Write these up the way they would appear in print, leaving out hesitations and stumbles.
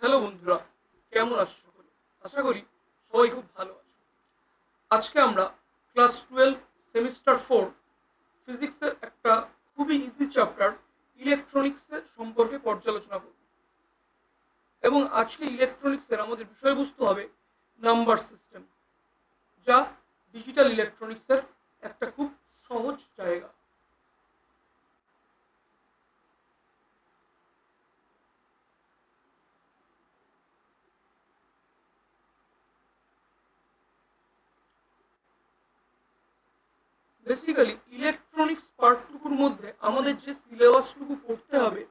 Hello বন্ধুরা, কেমন আছো সকলে? আশা করি সবাই খুব ভালো আছো। আজকে আমরা ক্লাস 12 সেমিস্টার 4 ফিজিক্সের একটা খুবই ইজি চ্যাপ্টার ইলেকট্রনিক্সের সম্পর্কে পর্যালোচনা করব। এবং আজকে ইলেকট্রনিক্সের আমাদের বিষয়বস্তু হবে নাম্বার সিস্টেম, যা ডিজিটাল ইলেকট্রনিক্সের একটা খুব সহজ জায়গা। বেসিক্যালি ইলেকট্রনিক্স পার্টটুকুর মধ্যে আমাদের যে সিলেবাসটুকু পড়তে হবে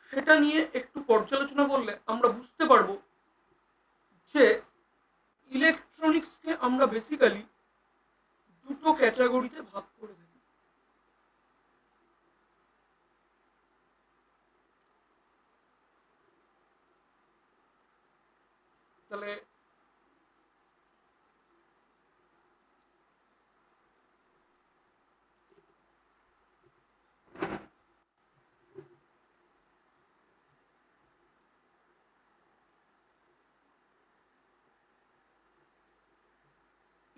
সেটা নিয়ে একটু পর্যালোচনা করলে আমরা বুঝতে পারবো যে ইলেকট্রনিক্সকে আমরা বেসিক্যালি দুটো ক্যাটাগরিতে ভাগ করে থাকি। তাহলে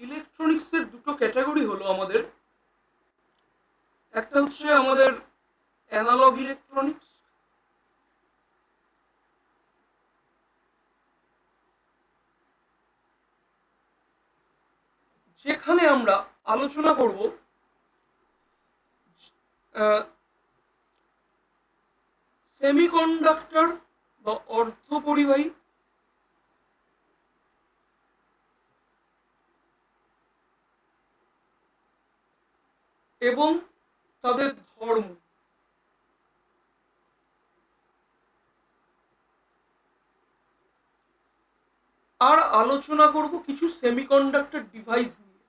ইলেকট্রনিক্সের দুটো ক্যাটাগরি হলো আমাদের, একটা হচ্ছে আমাদের অ্যানালগ ইলেকট্রনিক্স, যেখানে আমরা আলোচনা করব সেমিকন্ডাক্টর বা অর্ধপরিবাহী এবং তাদের ধর্ম। আর আলোচনা করব কিছু সেমিকন্ডাক্টর ডিভাইস নিয়ে।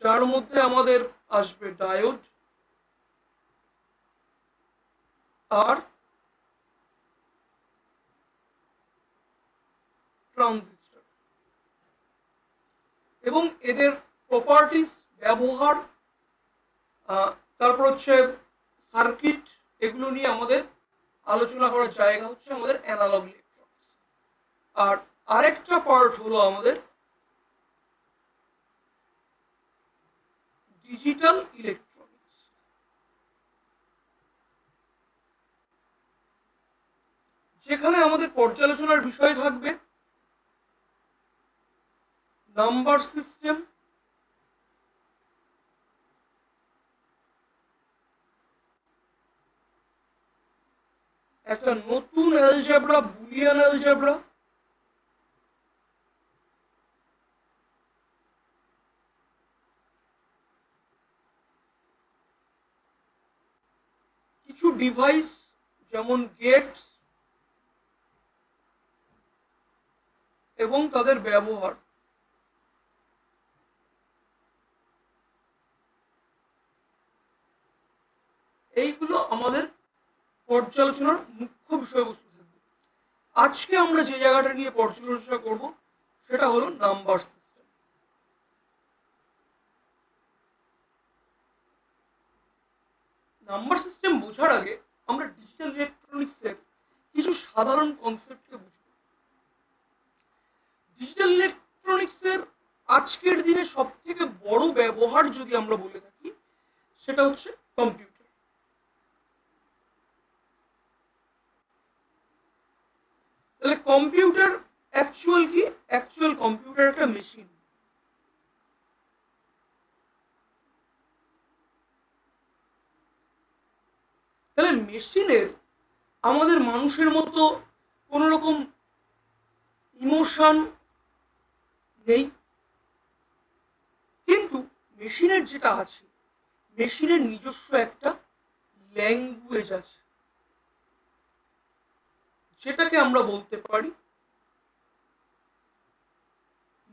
যার মধ্যে আমাদের আসবে ডায়োড আর ট্রানজিস্টর, এবং এদের প্রপার্টিস, ব্যবহার, তারপর হচ্ছে সার্কিট, এগুলো নিয়ে আমাদের আলোচনা করার জায়গা হচ্ছে আমাদের অ্যানালগ ইলেকট্রনিক্স। আর আরেকটা পার্ট হলো আমাদের ডিজিটাল ইলেকট্রনিক্স, যেখানে আমাদের পর্যালোচনার বিষয় থাকবে নাম্বার সিস্টেম, একটা নতুন অ্যালজেব্রা, বুলিয়ান অ্যালজেব্রা, কিছু ডিভাইস যেমন গেটস এবং তাদের ব্যবহার। এইগুলো আমাদের পর্যালোচনার মুখ্য বিষয়বস্তু থাকবে। আজকে আমরা যে জায়গাটা নিয়ে পর্যালোচনা করব সেটা হলো নাম্বার সিস্টেম। নাম্বার সিস্টেম বোঝার আগে আমরা ডিজিটাল ইলেকট্রনিক্সের কিছু সাধারণ কনসেপ্টকে বুঝব। ডিজিটাল ইলেকট্রনিক্সের আজকের দিনে সব থেকে বড় ব্যবহার যদি আমরা বলে থাকি সেটা হচ্ছে কম্পিউটার। তাহলে কম্পিউটার অ্যাকচুয়াল কি? অ্যাকচুয়াল কম্পিউটার একটা মেশিন। তাহলে মেশিনের আমাদের মানুষের মতো কোনো রকম ইমোশন নেই, কিন্তু মেশিনের যেটা আছে, মেশিনের নিজস্ব একটা ল্যাঙ্গুয়েজ আছে, যেটাকে আমরা বলতে পারি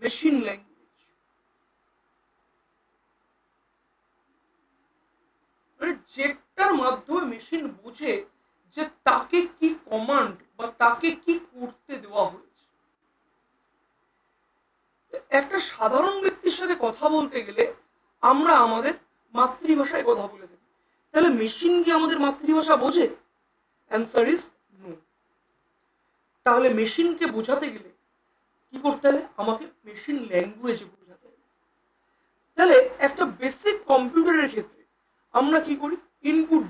মেশিন ল্যাঙ্গুয়েজ। মানে যেটার মাধ্যমে মেশিন বুঝে যে তাকে কি কমান্ড বা তাকে কি করতে দেওয়া হয়েছে। একটা সাধারণ ব্যক্তির সাথে কথা বলতে গেলে আমরা আমাদের মাতৃভাষায় কথা বলে থাকি, তাহলে মেশিন কি আমাদের মাতৃভাষা বোঝে? Answer is no. তাহলে মেশিনকে বোঝাতে গেলে কি করতে হবে? আমাকে মেশিন ল্যাঙ্গুয়েজে বোঝাতে হবে। তাহলে একটা বেসিক কম্পিউটারের ক্ষেত্রে আমরা কি করি? ইনপুট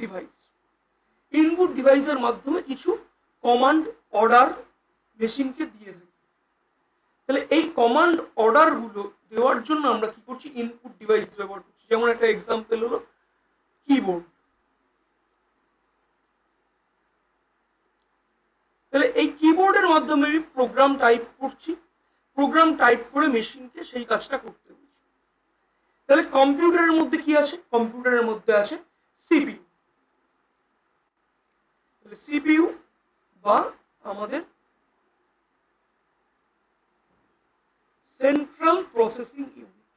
ডিভাইসের মাধ্যমে কিছু কমান্ড অর্ডার মেশিনকে দিয়ে থাকি। তাহলে এই কমান্ড অর্ডার গুলো দেওয়ার জন্য আমরা কি করছি? ইনপুট ডিভাইস ব্যবহার করছি। যেমন একটা এক্সাম্পল হলো কিবোর্ড। তাহলে এই কিবোর্ডের মাধ্যমে আমি প্রোগ্রাম টাইপ করছি, প্রোগ্রাম টাইপ করে মেশিনকে সেই কাজটা করতে বলছি। তাহলে কম্পিউটারের মধ্যে কি আছে? কম্পিউটারের মধ্যে আছে সিপিইউ। তাহলে সিপিইউ বা আমাদের সেন্ট্রাল প্রসেসিং ইউনিট।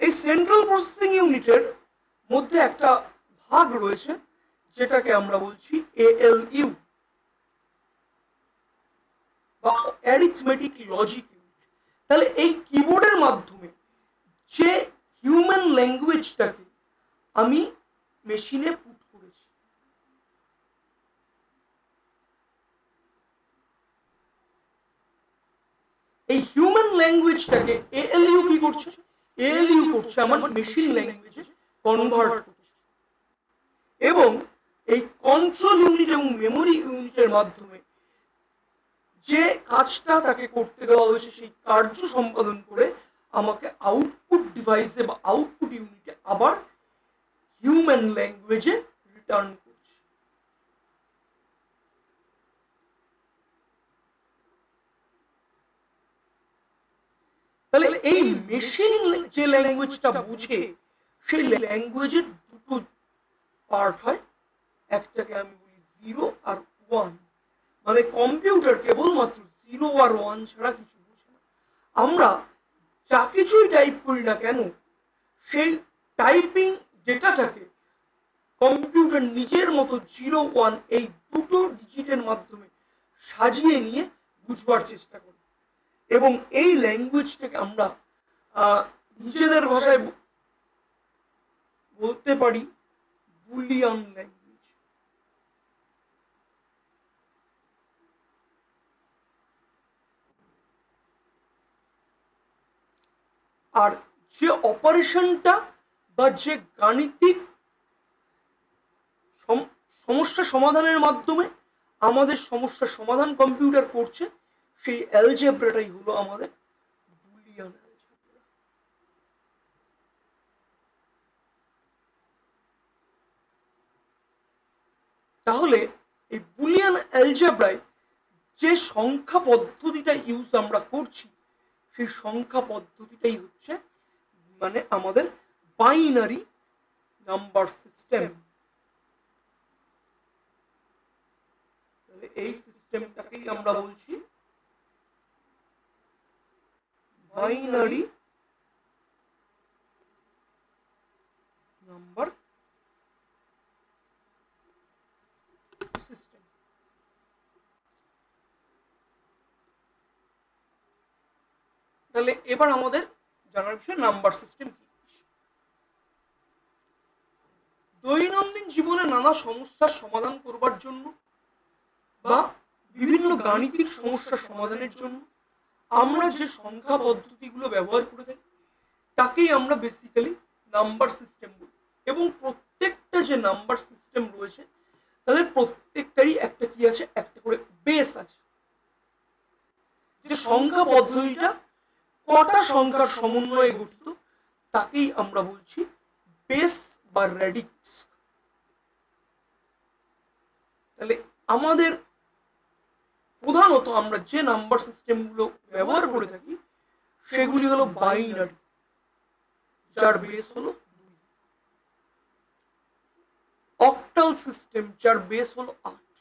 এই সেন্ট্রাল প্রসেসিং ইউনিটের মধ্যে একটা ভাগ রয়েছে যেটাকে আমরা বলছি এএলইউ বা অ্যারিথমেটিক লজিক ইউনিট। তাহলে এই কিবোর্ডের মাধ্যমে যে হিউম্যান ল্যাঙ্গুয়েজটাকে আমি মেশিনে পুট করেছি, এই হিউম্যান ল্যাঙ্গুয়েজটাকে এএলইউ কি করছে? এএলইউ করছে আমার মেশিন ল্যাঙ্গুয়েজে কনভার্ট করছে, এবং এই কন্ট্রোল ইউনিট এবং মেমোরি ইউনিটের মাধ্যমে যে কাজটা তাকে করতে দেওয়া হয়েছে সেই কার্য সম্পাদন করে আমাকে আউটপুট ডিভাইসে বা আউটপুট ইউনিটে আবার হিউম্যান ল্যাঙ্গুয়েজে রিটার্ন করছে। তাহলে এই মেশিন যে ল্যাঙ্গুয়েজটা বুঝে সেই ল্যাঙ্গুয়েজের দুটো পার্ট হয়। একটাকে আমি বলি 0 আর 1, মানে কম্পিউটার কেবলমাত্র 0 আর 1 ছাড়া কিছু বোঝে না। আমরা যা কিছুই টাইপ করি না কেন, সেই টাইপিং ডেটাটাকে কম্পিউটার নিজের মতো 0 1 এই দুটো ডিজিটের মাধ্যমে সাজিয়ে নিয়ে বুঝবার চেষ্টা করে, এবং এই ল্যাঙ্গুয়েজটাকে আমরা নিজেদের ভাষায় বলতে পারি বুলিয়ান ল্যাঙ্গুয়েজ। আর যে অপারেশনটা বা যে গাণিতিক সমস্যা সমাধানের মাধ্যমে আমাদের সমস্যার সমাধান কম্পিউটার করছে, সেই অ্যালজেব্রাটাই হলো আমাদের বুলিয়ান অ্যালজেব্রা। তাহলে এই বুলিয়ান অ্যালজেব্রায় যে সংখ্যা পদ্ধতিটা ইউজ আমরা করছি, সেই সংখ্যা পদ্ধতিটাই হচ্ছে মানে আমাদের বাইনারি নাম্বার সিস্টেম। এই সিস্টেমটাকেই আমরা বলছি বাইনারি নাম্বার সিস্টেম। তাহলে এবার আমাদের জানার বিষয় নাম্বার সিস্টেম কি। দৈনন্দিন জীবনে নানা সমস্যার সমাধান করবার জন্য বা বিভিন্ন গাণিতিক সমস্যার সমাধানের জন্য আমরা যে সংখ্যা পদ্ধতিগুলো ব্যবহার করে থাকি তাকেই আমরা বেসিক্যালি নাম্বার সিস্টেম বলি। এবং প্রত্যেকটা যে নাম্বার সিস্টেম রয়েছে তাদের প্রত্যেকটারই একটা কি আছে? একটা করে বেস আছে। যে সংখ্যা পদ্ধতিটা কটা সংখ্যার সমন্বয়ে গঠিত তাকেই আমরা বলছি বেস বা রেডিক্স। তাহলে আমাদের প্রধানত আমরা যে নাম্বার সিস্টেমগুলো ব্যবহার করে থাকি সেগুলি হলো বাইনারি, যার বেস হলো 2, অক্টাল সিস্টেম যার বেস হলো 8,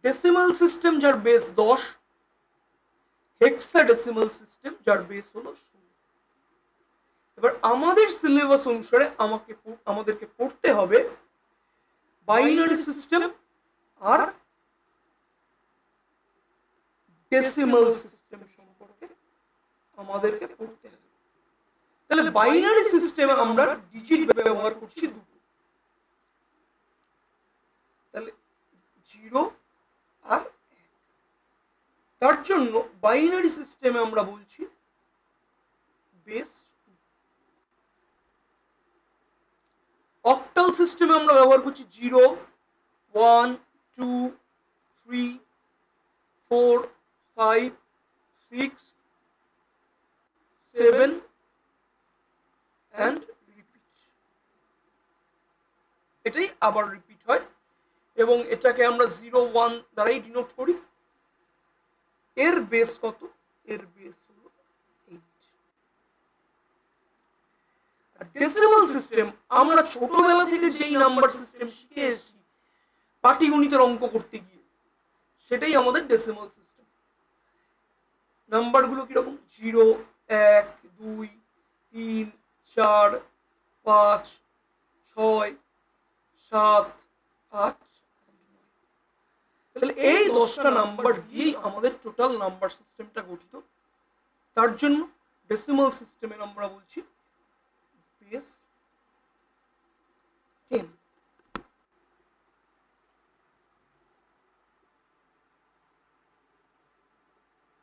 ডেসিমাল সিস্টেম যার বেস 10, হেক্সাডেসিমাল সিস্টেম যার বেস হলো 16। এবার আমাদের সিলেবাস অনুসারে আমাদেরকে পড়তে হবে বাইনারি সিস্টেম আর ডেসিমাল সিস্টেম সম্পর্কে আমাদেরকে পড়তে হবে। তাহলে বাইনারি সিস্টেমে আমরা ডিজিট ব্যবহার করছি দুটো, তাহলে 0 আর 1। তার জন্য বাইনারি সিস্টেমে আমরা বলছি বেস 2। অক্টাল সিস্টেমে আমরা ব্যবহার করছি 0 1 2 3 4 5 6 7 and রিপিট। এটাই আবার রিপিট হয় এবং এটাকে আমরা 0 1 দ্বারাই ডিনোট করি। এর বেস কত? এর বেস হলো 8। ডেসিমাল সিস্টেম আমরা ছোটবেলা থেকে যেই নাম্বার সিস্টেম শিখে এসেছি পাটিগণিতের অঙ্ক করতে গিয়ে, সেটাই আমাদের ডেসিমাল সিস্টেম। নাম্বারগুলো কিরকম? 0 1 2 3 4 5 6 7 8। তাহলে এই 10টা নাম্বার দিয়েই আমাদের টোটাল নাম্বার সিস্টেমটা গঠিত। তার জন্য ডেসিমাল সিস্টেমের আমরা বলছি বেস 10।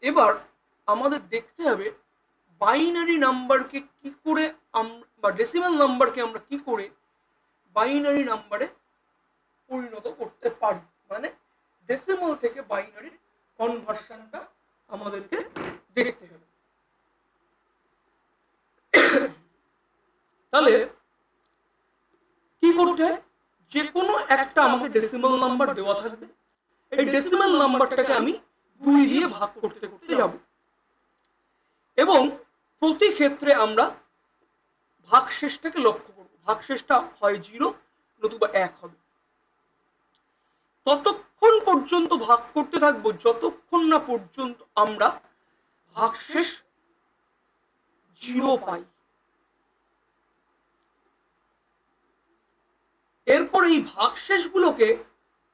এবার আমাদের দেখতে হবে বাইনারি নাম্বারকে কি করে বা ডেসিমাল নাম্বারকে আমরা কি করে বাইনারি নাম্বারে পরিণত করতে পারি, মানে ডেসিমাল থেকে বাইনারির কনভার্সনটা আমাদেরকে দেখতে হবে। তাহলে কি করতে হয়? যে কোনো একটা আমাকে ডেসিমাল নাম্বার দেওয়া থাকবে, এই ডেসিমাল নাম্বারটাকে আমি 2 দিয়ে ভাগ করতে করতে যাব এবং প্রতি ক্ষেত্রে আমরা ভাগশেষটাকে লক্ষ্য করব। ভাগশেষটা হয় 0 নতুবা 1 হবে। ততক্ষণ পর্যন্ত ভাগ করতে থাকবো যতক্ষণ না পর্যন্ত আমরা ভাগশেষ 0 পাই। এরপর এই ভাগশেষগুলোকে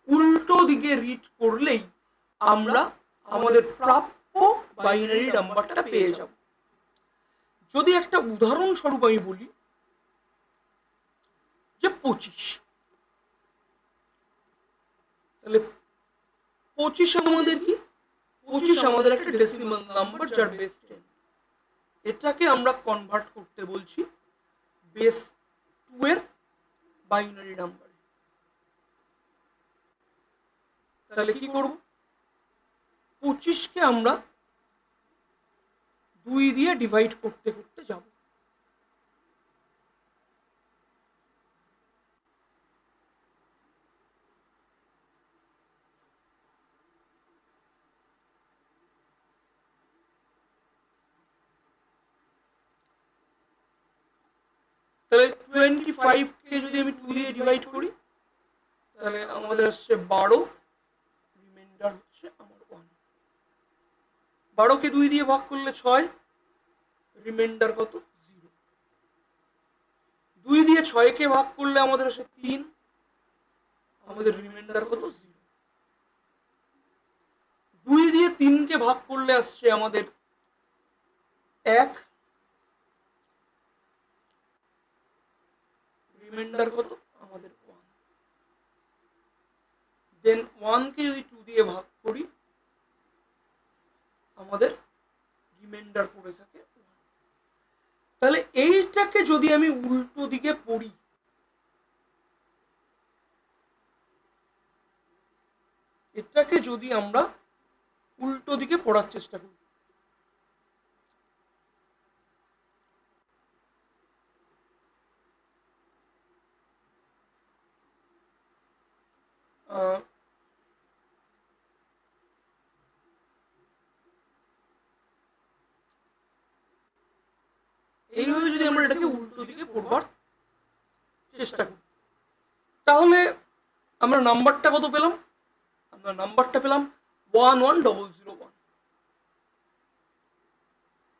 উল্টো দিকে রিড করলেই আমরা আমাদের প্রাপ্য বাইনারি নাম্বারটা পেয়ে যাব। যদি একটা উদাহরণস্বরূপ আমি বলি যে 25, তাহলে 25 আমাদের কি? 25 আমাদের একটা ডেসিমাল নাম্বার যার বেস 10। এটাকে আমরা কনভার্ট করতে বলছি বেস 2 এর বাইনারি নাম্বার। তাহলে কি করব? 25কে আমরা 2 দিয়ে ডিভাইড করতে করতে যাব। তাহলে 25কে যদি আমি 2 দিয়ে ডিভাইড করি তাহলে আমাদের আসছে 12, রিমাইন্ডার হচ্ছে আমার 1। 12কে 2 দিয়ে ভাগ করলে 6, রিমাইন্ডার কত? 0। 2 দিয়ে 6কে ভাগ করলে আমাদের আসে 3, আমাদের রিমাইন্ডার কত? 0। 2 দিয়ে 3কে ভাগ করলে আসছে আমাদের 1, রিমাইন্ডার কত? আমাদের 1। দেন 1কে যদি 2 দিয়ে ভাগ করি আমাদের রিমাইন্ডার পড়ে থাকে 1। তাহলে এইটাকে যদি আমি উল্টো দিকে পড়ি, এটাকে যদি আমরা উল্টো দিকে পড়ার চেষ্টা করি, এইভাবে যদি আমরা এটাকে উল্টো দিকে পড়বার চেষ্টা করি তাহলে আমরা নাম্বারটা কত পেলাম? আমরা নাম্বারটা পেলাম 11001।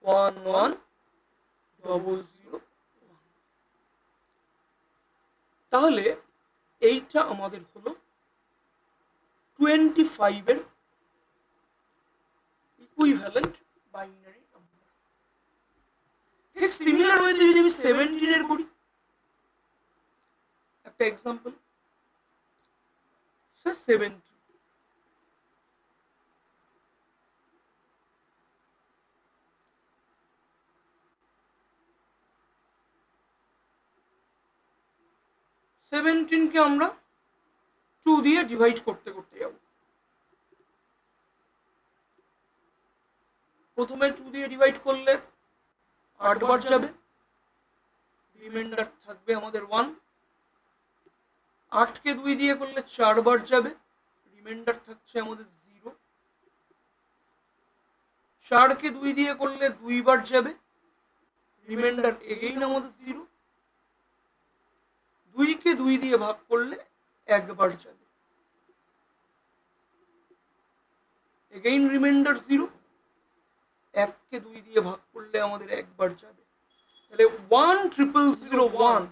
11001। তাহলে এইটা আমাদের হলো 25 এর ইকুইভ্যালেন্ট বাইনারি নাম্বার। ঠিক সিমিলার হয়েছে যদি আমি 17 এর করি, একটা এক্সাম্পল, 70 17কে আমরা 2 দিয়ে ডিভাইড করতে করতে যাব। প্রথমে 2 দিয়ে ডিভাইড করলে 8 বার যাবে, রিমাইন্ডার থাকবে আমাদের 1। 8কে 2 দিয়ে করলে 4 বার যাবে, রিমাইন্ডার থাকছে আমাদের 0। 4কে 2 দিয়ে করলে 2 বার যাবে, রিমাইন্ডার এগেইন আমাদের 0। 2কে 2 দিয়ে ভাগ করলে 1 বার যাবে, এগেইন রিমাইন্ডার 0। 1কে 2 দিয়ে ভাগ করলে আমাদের 1 বার যাবে, তাহলে 1,000,001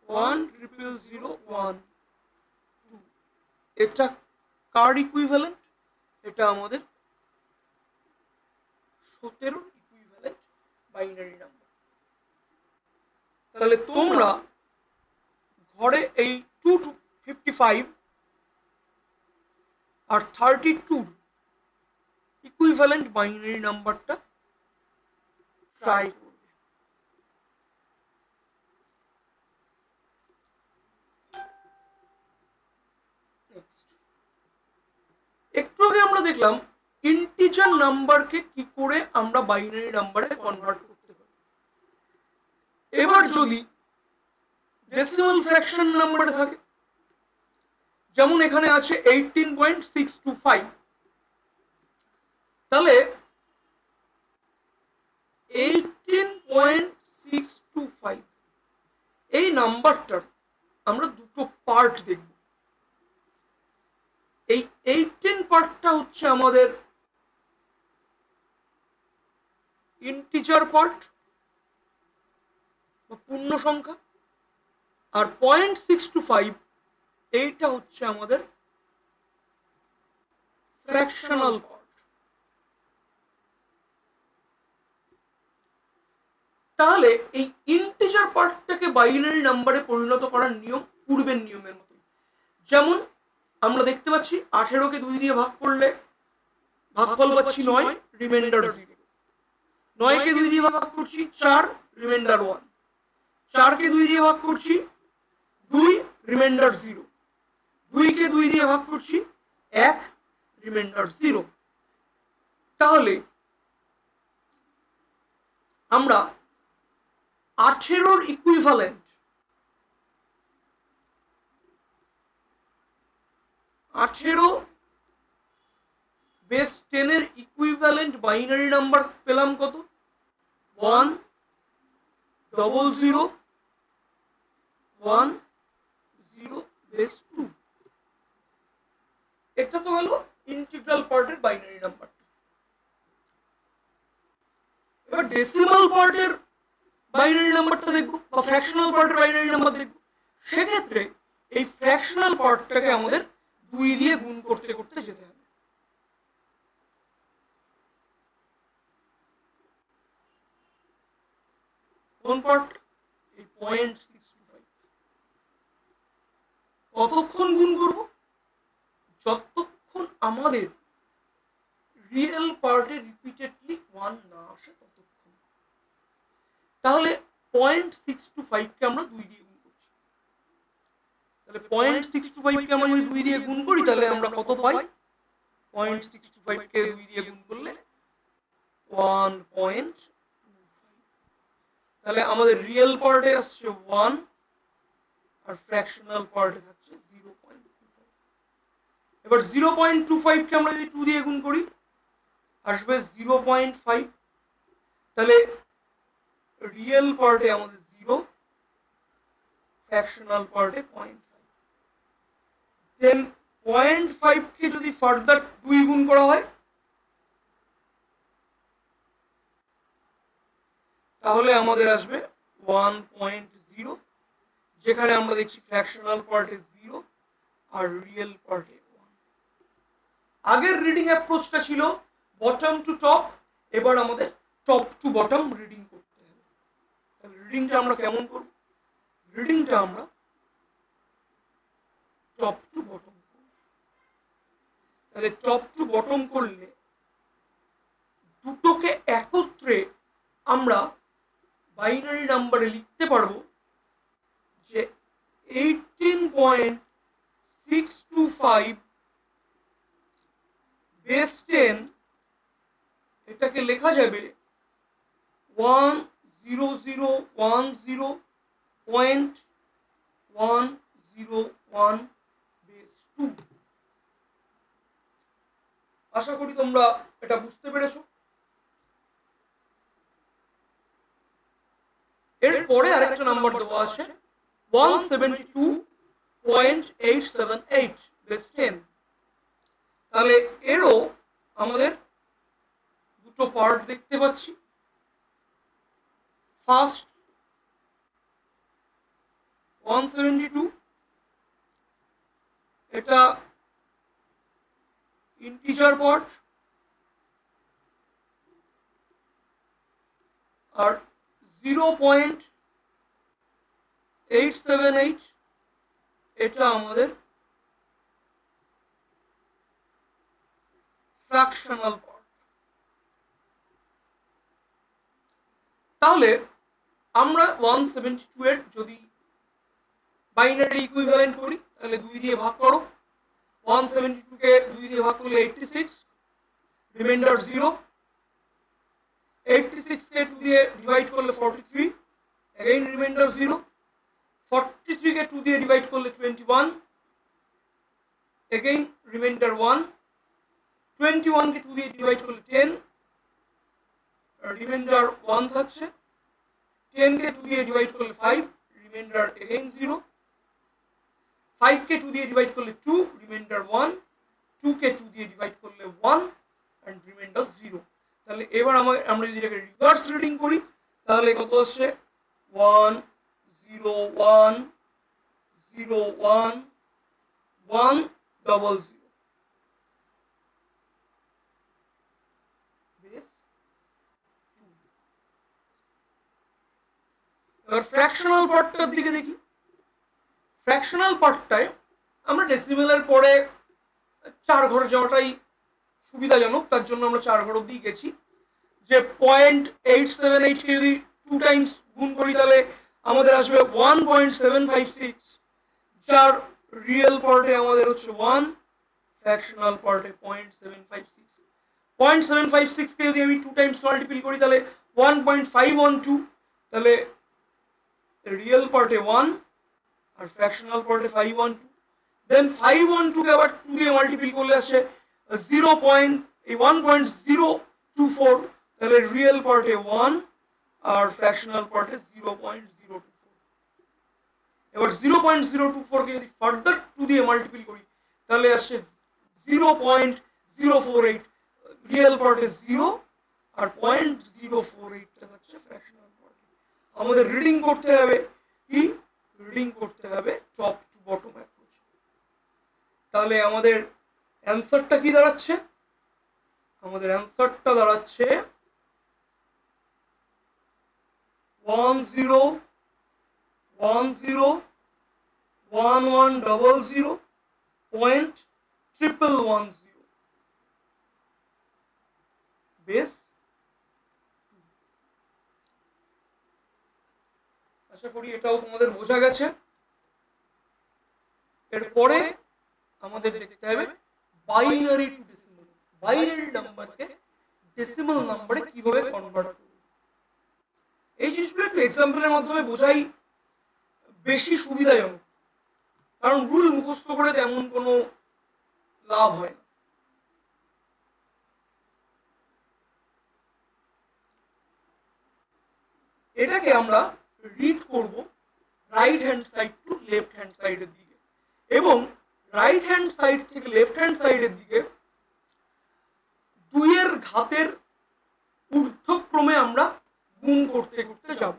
1,000,001 2। এটা কার ইকুইভ্যালেন্ট? এটা আমাদের 17 ইকুইভ্যালেন্ট বাইনারি নাম্বার। তাহলে তোমরা ঘরে এই 255 আর 32 ইকুইভ্যালেন্ট বাইনারি নাম্বারটা ট্রাই করবে। একটু আগে আমরা দেখলাম ইন্টিজার নাম্বারকে কি করে আমরা বাইনারি নাম্বারে কনভার্ট করতে পারি। এবার যদি ডেসিমাল ফ্র্যাকশন নাম্বারে থাকে, যেমন এখানে আছে 18.625, তাহলে 18.625 এই নাম্বারটার আমরা দুটো পার্ট দেখব। এই 18 পার্টটা হচ্ছে আমাদের ইন্টিজার পার্ট বা পূর্ণ সংখ্যা, আর 0.625 এইটা হচ্ছে আমাদের ফ্র্যাকশনাল পার্ট। তাহলে এই ইন্টিজার পার্টটাকে বাইনারি নাম্বারে পরিণত করার নিয়ম পূর্বের নিয়মের মতো। যেমন আমরা দেখতে পাচ্ছি 18কে 2 দিয়ে ভাগ করলে ভাগফল পাচ্ছি 9, রিমাইন্ডার 0। 9কে 2 দিয়ে ভাগ করছি 4, রিমাইন্ডার 1। 4কে 2 দিয়ে ভাগ করছি 2, রিমাইন্ডার 0। 2কে 2 দিয়ে ভাগ করছি 1, রিমাইন্ডার 0। তাহলে আমরা 18 ইকুইভ্যালেন্ট 18 বেস 10 এর ইকুইভ্যালেন্ট বাইনারি নাম্বার পেলাম কত? 1,0,0,10 বেস 2। এটা তো হলো ইন্টিগ্রাল পার্টের বাইনারি নাম্বার। এবার ডেসিমাল পার্টের বাইনারি নাম্বারটা দেখবো বা ফ্র্যাকশনাল পার্টের বাইনারি নাম্বার দেখবো। সেক্ষেত্রে এই ফ্র্যাকশনাল পার্টটাকে আমাদের 2 দিয়ে গুণ করতে করতে যেতে হবে। কোন পার্ট? এই 0.625। কতক্ষণ গুণ করব? যতক্ষণ আমাদের রিয়েল পার্টে রিপিটেডলি 1 না আসে ততক্ষণ। তাহলে 0.625 কে আমরা 2 দিয়ে গুণ করছি। তাহলে 0.625 কে আমরা যদি 2 দিয়ে গুণ করি তাহলে আমরা কত পাই? 0.625 কে 2 দিয়ে গুণ করলে 1.25। তাহলে আমাদের রিয়েল পার্টে আসছে 1 আর ফ্র্যাকশনাল পার্টে থাকছে 0.25। এবার 0.25 কে আমরা যদি 2 দিয়ে গুণ করি আসবে 0.5। তাহলে রিয়েল পার্টে আমাদের 0, ফ্র্যাকশনাল পার্টে 0.5। দেন 0.5 কে যদি ফার্দার 2 গুণ করা হয় তাহলে আমাদের আসবে 1.0, যেখানে আমরা দেখছি ফ্র্যাকশনাল পার্টে 0 আর রিয়েল পার্টে 1। আগের রিডিং অ্যাপ্রোচটা ছিল বটম টু টপ, এবার আমাদের টপ টু বটম রিডিং করতে হবে। তাহলে রিডিংটা আমরা কেমন করব? রিডিংটা আমরা টপ টু বটম করব। তাহলে টপ টু বটম করলে দুটোকে একত্রে আমরা বাইনারি নাম্বারে লিখতে পারবো যে 18.625 বেস 10, এটাকে লেখা যাবে 10010.101 বেস 2। আশা করি তোমরা এটা বুঝতে পেরেছো। এরপরে আরেকটা নাম্বার দেওয়া আছে 172.878 বেস 10। তাহলে এরও আমাদের দুটো পার্ট দেখতে পাচ্ছি। ফার্স্ট 172, এটা ইন্টিজার পার্ট, আর 0.878 এটা আমাদের ফ্র্যাকশনাল পার্ট। তাহলে আমরা 172 এর যদি বাইনারি ইকুইভ্যালেন্ট করি তাহলে 2 দিয়ে ভাগ করো। 172 কে 2 দিয়ে ভাগ করলে 86, রিমাইন্ডার 0। 86 কে 2 দিয়ে ডিভাইড করলে 43, अगेन রিমাইন্ডার 0। 43 কে 2 দিয়ে ডিভাইড করলে 21, अगेन রিমাইন্ডার 1। 21 কে 2 দিয়ে ডিভাইড করলে 10, রিমাইন্ডার 1 থাকছে। 10 কে 2 দিয়ে ডিভাইড করলে 5, রিমাইন্ডার अगेन 0। 5 কে 2 দিয়ে ডিভাইড করলে 2, রিমাইন্ডার 1। 2 কে 2 দিয়ে ডিভাইড করলে 1 এন্ড রিমাইন্ডার 0। তাহলে এবার আমরা যদি এটাকে রিভার্স রিডিং করি তাহলে কত আসছে 1 0 1 0 1 1 0 0 বেস 2। এবার ফ্র্যাকশনাল পার্টটার দিকে দেখি। ফ্র্যাকশনাল পার্টটায় আমরা ডেসিমেলের পরে 4 ঘরে যাওয়াটাই সুবিধাজনক, তার জন্য আমরা 4 ঘর অবধি গেছি। যে 0.878 কে যদি 2 টাইমস গুণ করি তাহলে আমাদের আসবে 1.756, যার রিয়েল পার্টে আমাদের হচ্ছে 1, ফ্র্যাকশনাল পার্টে 0.756। 0.756 কে যদি আমি 2 টাইমস মাল্টিপ্লাই করি তাহলে 1.512, তাহলে রিয়েল পার্টে 1 আর ফ্র্যাকশনাল পার্টে 512। দেন 512 কে আবার 2 দিয়ে মাল্টিপ্লাই করলে আসছে 1.024, তাহলে রিয়েল পার্টে 1 আর ফ্র্যাকশনাল পার্টে 0.024। এবার 0.024 কে যদি ফার্দার 2 দিয়ে মাল্টিপ্লাই করি তাহলে আসছে 0.048, রিয়েল পার্টে 0 আর 0.048 টা হচ্ছে ফ্র্যাকশনাল পার্টে। আমাদের রিডিং করতে হবে কি? রিডিং করতে হবে টপ টু বটম অ্যাপ্রোচ। তাহলে আমাদের অ্যান্সারটা কি দাঁড়াচ্ছে? আমাদের অ্যান্সারটা দাঁড়াচ্ছে 10101100.110 বেস 2। আশা করি এটাও তোমাদের বোঝা গেছে। এরপরে আমাদের দেখতে হবে বাইনারি টু ডেসিমাল। বাইনারি নাম্বারকে ডেসিমাল নাম্বারে কিভাবে কনভার্ট করব। এই জিনিসগুলো একটু এক্সাম্পলের মাধ্যমে বোঝাই বেশি সুবিধাজনক, কারণ রুল মুখস্থ করে তেমন কোনো লাভ হয় না। এটাকে আমরা রিড করব right hand side to left hand সাইডের দিকে, এবং রাইট হ্যান্ড সাইড থেকে লেফট হ্যান্ড সাইডের দিকে 2 এর ঘাতের ঊর্ধ্বক্রমে আমরা গুণ করতে করতে যাব।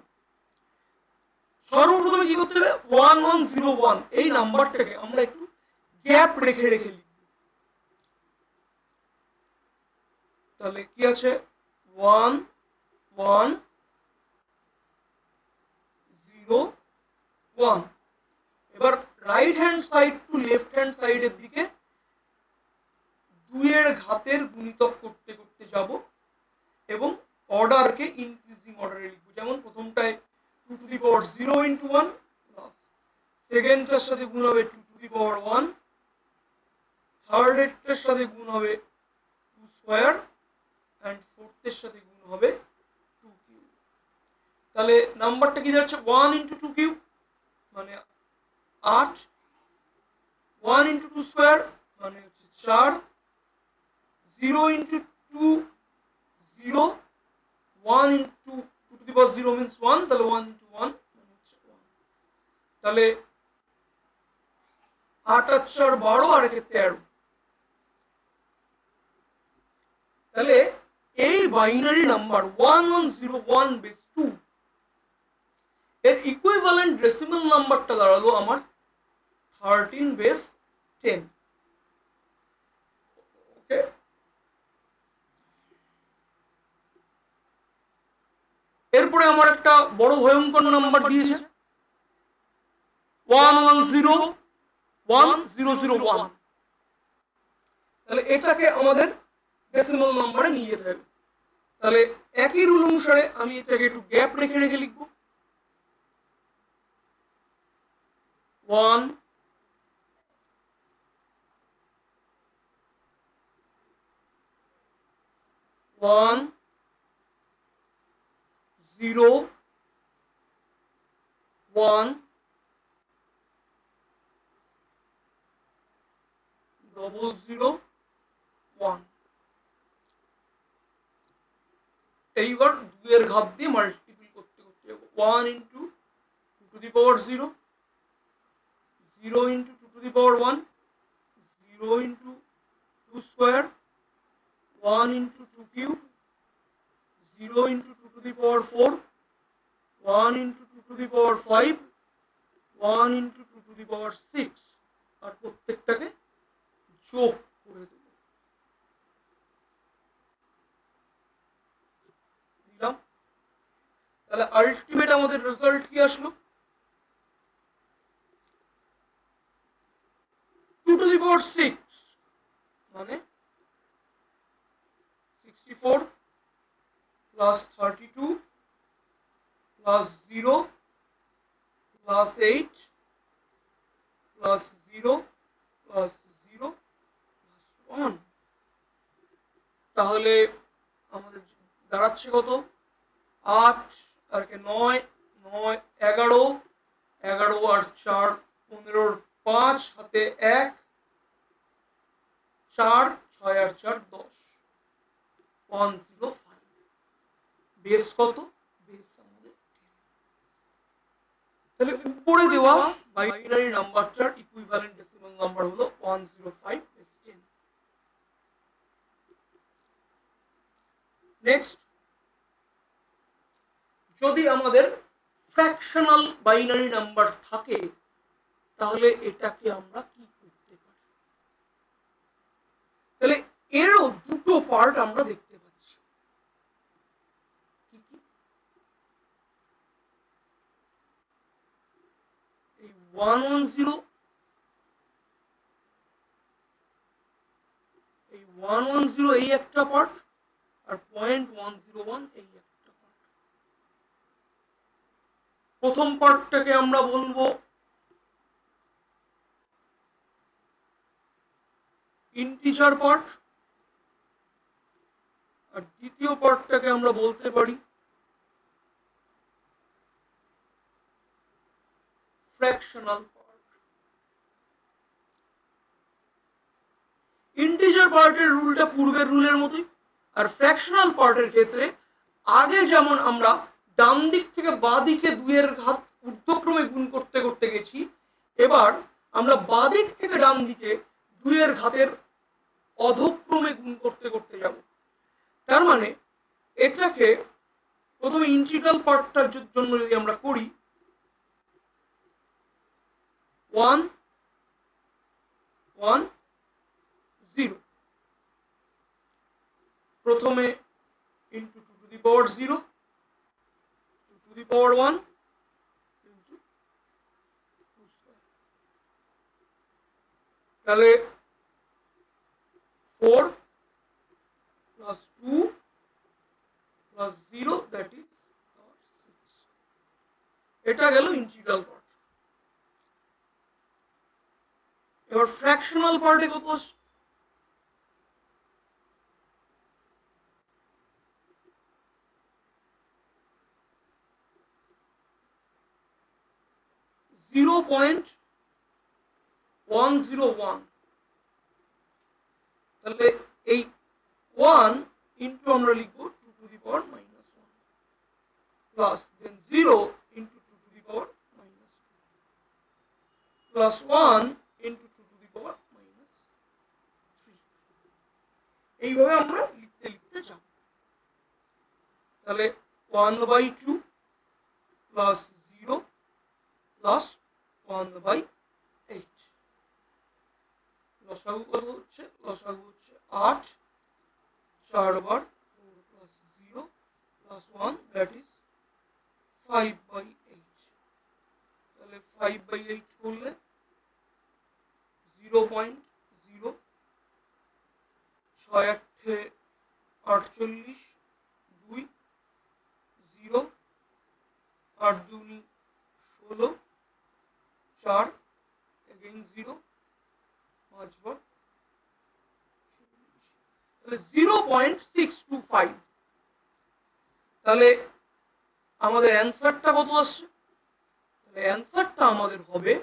সর্বপ্রথমে কি করতে হবে? 1101 এই নাম্বারটাকে আমরা একটু গ্যাপ রেখে রেখে লিখব। তাহলে কি আছে 1 1 0 1। এবার right hand side to left hand সাইডের দিকে 2 এর ঘাতের গুণিতক করতে করতে যাব এবং অর্ডারকে ইনক্রিজিং অর্ডারে লিখবো। যেমন প্রথমটায় 2 to the power 0 into 1 plus সেকেন্ডটার সাথে গুণ হবে 2 টু দি পাওয়ার 1, থার্ড এরটার সাথে গুণ হবে 2 স্কোয়ার অ্যান্ড ফোর্থের সাথে গুণ হবে 2 কিউব। তাহলে নাম্বারটা কি যাচ্ছে 1 ইন্টু 2 কিউব মানে 8, 1 ইন্টু 2 স্কোয়ার মানে হচ্ছে 4, 0 into 2 0, 1 into 2 to the power 0 means 1, তাহলে 1 ইন্টু 1 মানে হচ্ছে 1। তাহলে 8 আর 4 12 আর একে 13। তাহলে এই বাইনারি নাম্বার 1101 বেস 2 এর ইকুইভ্যালেন্ট ডেসিমাল নাম্বারটা দাঁড়ালো আমার 13 বেস 10। ওকে, এরপরে আমার একটা বড় ভয়ঙ্কর নাম্বার দিয়েছে 1101,001। তাহলে এটাকে আমাদের ডেসিমাল নাম্বারে নিয়ে যেতে হবে। তাহলে একই রুল অনুসারে আমি এটাকে একটু গ্যাপ রেখে রেখে লিখব। 1 1 0 1 0 1। এইবার 2 এর ঘাত দিয়ে মাল্টিপ্লাই করতে করতে যাব। 1 into 2 to the power 0, 0 into 2 to the power 1, 0 into 2 square, 1 into 2 cube, 0 into 2 to the power 4, 1 into 2 to the power 5, 1 into 2 to the power 6। আর প্রত্যেকটাকে যোগ করে দেব। দিলাম। তাহলে আলটিমেট আমাদের রেজাল্ট কি আসলো 2 টু দি পাওয়ার 6 মানে 64 plus 32 plus 0 plus 8 plus 0 plus 0 plus 1। তাহলে আমাদের দাঁড়াচ্ছে কত 8 আর 9 9 11 11 আর 4 15 5 হাতে 1 4 6 আর 4 10 105। বেস কত বেস আমাদের। তাহলে উপরে দেওয়া বাইনারি নাম্বারটার ইকুইভ্যালেন্ট ডেসিমাল নাম্বার হলো 105 বেস 10। নেক্সট, যদি আমাদের ফ্র্যাকশনাল বাইনারি নাম্বার থাকে তাহলে এটাকে আমরা কি করতে পারি। তাহলে এরও দুটো পার্ট আমরা দেখতে পাচ্ছি। কি কি? এই 110 এই 110 এই একটা পার্ট আর 0.101 এই একটা পার্ট। প্রথম পার্টটাকে আমরা বলবো ইন্টিজার পার্ট আর দ্বিতীয় পার্টটাকে আমরা বলতে পারি ফ্র্যাকশনাল পার্ট। ইন্টিজার পার্টের রুলটা পূর্বের রুলের মতোই, আর ফ্র্যাকশনাল পার্টের ক্ষেত্রে আগে যেমন আমরা ডান দিক থেকে বাঁ দিকে 2 এর ঘাত ঊর্ধ্বক্রমে গুণ করতে করতে গেছি, এবার আমরা বাঁ দিক থেকে ডান দিকে 2 এর ঘাতের অধক্রমে গুণ করতে করতে যাব। তার মানে এটাকে প্রথমে ইন্টিগ্রাল পার্টটার জন্য যদি আমরা করি 1 1 0 প্রথমে into 2 to the power 0 2 to the power 1 into 2 square, তাহলে 4 প্লাস 2 প্লাস 0 দ্যাট ইজ 6। এটা গেল ইন্টিগ্রাল পার্ট। এবার ফ্র্যাকশনাল পার্টে কত আসছে? 0.101, তাহলে এই 1 ইন্টু আমরা লিখবো 2 to the power minus 1 plus then 0 into 2 to the power minus 2 plus 1 into 2 to the power minus 3। এইভাবে আমরা লিখতে লিখতে যাব। তাহলে 1/2 প্লাস 0 প্লাস 1/8, লসাগু কত হচ্ছে? লসাগু হচ্ছে 8, 4 বার 4 প্লাস 0 প্লাস 1 দ্যাট ইজ 5/8। তাহলে 5/8 করলে 0.0, 6 8 48, 2 0, 8 2 16, 4 এগেইন 0, 5 বার, তাহলে 0.625। তাহলে আমাদের অ্যান্সারটা কত আসছে? তাহলে অ্যান্সারটা আমাদের হবে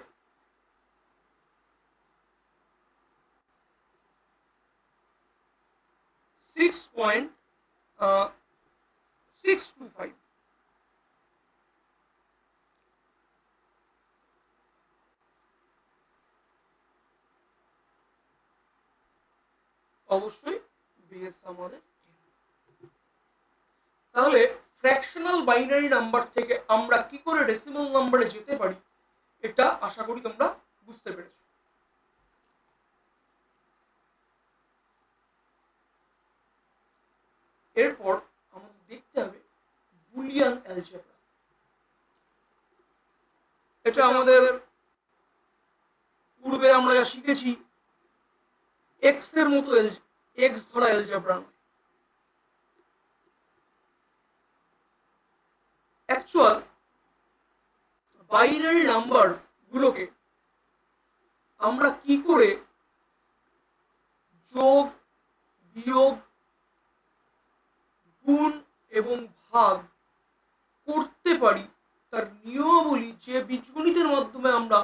6.625। অবশ্যই বেস আমাদের। তাহলে ফ্র্যাকশনাল বাইনারি নাম্বার থেকে আমরা কি করে ডেসিমাল নাম্বারে যেতে পারি এটা আশা করি তোমরা বুঝতে পেরেছো। এরপর আমাদের দেখতে হবে বুলিয়ান অ্যালজেব্রা। এটা আমাদের পূর্বে আমরা যা শিখেছি এক্স এর মতো এক্স ধরা অ্যালজেব্রা নয়। অ্যাকচুয়াল বাইনারি নাম্বার গুলোকে আমরা কি করে যোগ, বিয়োগ, গুণ এবং ভাগ করতে পারি তার নিয়মাবলী যে বীজগণিতের মাধ্যমে আমরা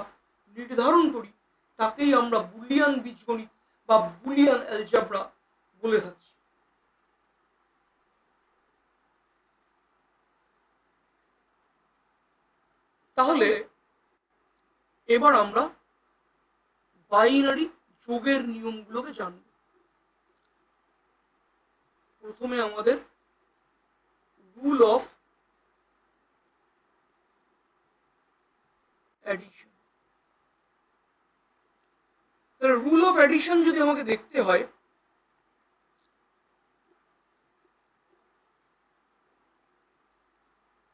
নির্ধারণ করি তাকেই আমরা বুলিয়ান বীজগণিত বা বুলিয়ান অ্যালজেব্রা বলে থাকি। তাহলে এবার আমরা বাইনারি যোগের নিয়মগুলোকে জানব। প্রথমে আমাদের রুল অফ অ্যাডিশন। তাহলে রুল অফ অ্যাডিশন যদি আমাকে দেখতে হয়